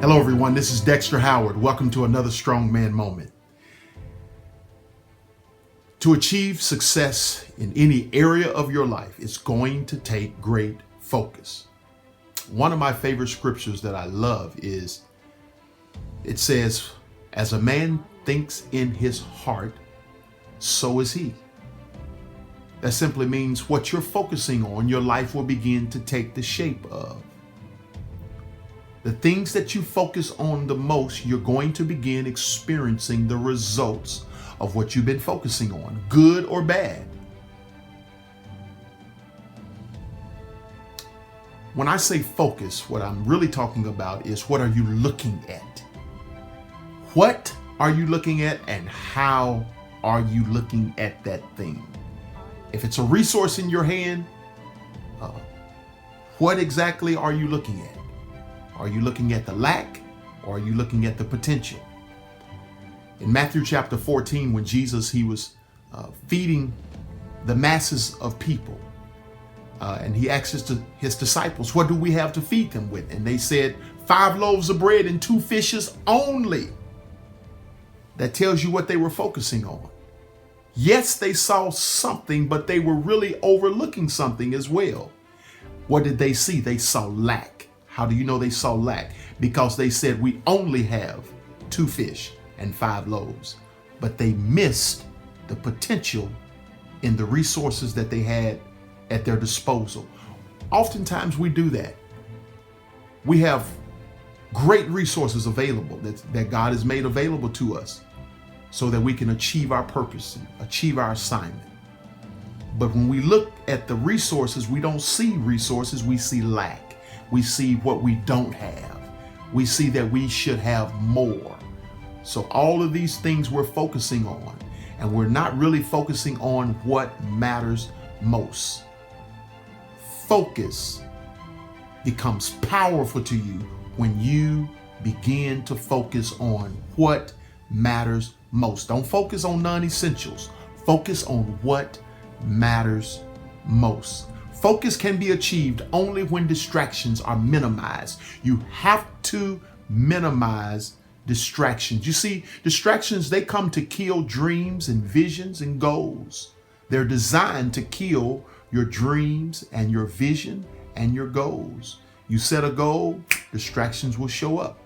Hello everyone, this is Dexter Howard. Welcome to another Strong Man Moment. To achieve success in any area of your life, it's going to take great focus. One of my favorite scriptures that I love is, it says, as a man thinks in his heart, so is he. That simply means what you're focusing on, your life will begin to take the shape of. The things that you focus on the most, you're going to begin experiencing the results of what you've been focusing on, good or bad. When I say focus, what I'm really talking about is, what are you looking at? What are you looking at, and how are you looking at that thing? If it's a resource in your hand, what exactly are you looking at? Are you looking at the lack, or are you looking at the potential? In Matthew chapter 14, when Jesus, he was feeding the masses of people, and he asked his disciples, what do we have to feed them with? And they said, 5 loaves of bread and 2 fishes only. That tells you what they were focusing on. Yes, they saw something, but they were really overlooking something as well. What did they see? They saw lack. How do you know they saw lack? Because they said, we only have 2 fish and 5 loaves. But they missed the potential in the resources that they had at their disposal. Oftentimes we do that. We have great resources available that God has made available to us so that we can achieve our purpose and achieve our assignment. But when we look at the resources, we don't see resources, we see lack. We see what we don't have. We see that we should have more. So all of these things we're focusing on, and we're not really focusing on what matters most. Focus becomes powerful to you when you begin to focus on what matters most. Don't focus on non-essentials. Focus on what matters most. Focus can be achieved only when distractions are minimized. You have to minimize distractions. You see, distractions, they come to kill dreams and visions and goals. They're designed to kill your dreams and your vision and your goals. You set a goal, distractions will show up.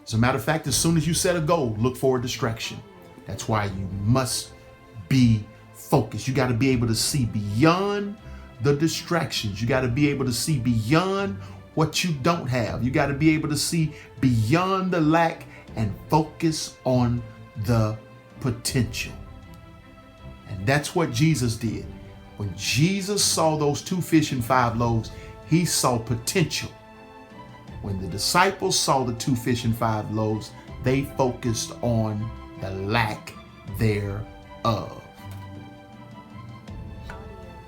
As a matter of fact, as soon as you set a goal, look for a distraction. That's why you must be focused. You got to be able to see beyond the distractions. You got to be able to see beyond what you don't have. You got to be able to see beyond the lack and focus on the potential. And that's what Jesus did. When Jesus saw those 2 fish and 5 loaves, he saw potential. When the disciples saw the 2 fish and 5 loaves, they focused on the lack thereof.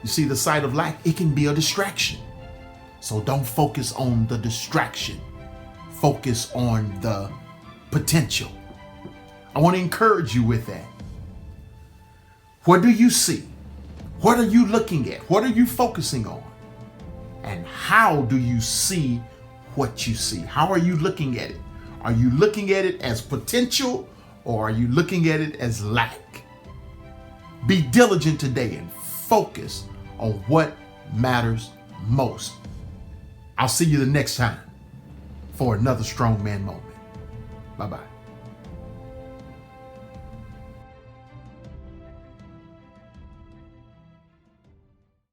You see, the sight of lack, it can be a distraction. So don't focus on the distraction. Focus on the potential. I want to encourage you with that. What do you see? What are you looking at? What are you focusing on? And how do you see what you see? How are you looking at it? Are you looking at it as potential, or are you looking at it as lack? Be diligent today and focus on what matters most. I'll see you the next time for another Strong Man Moment. Bye-bye.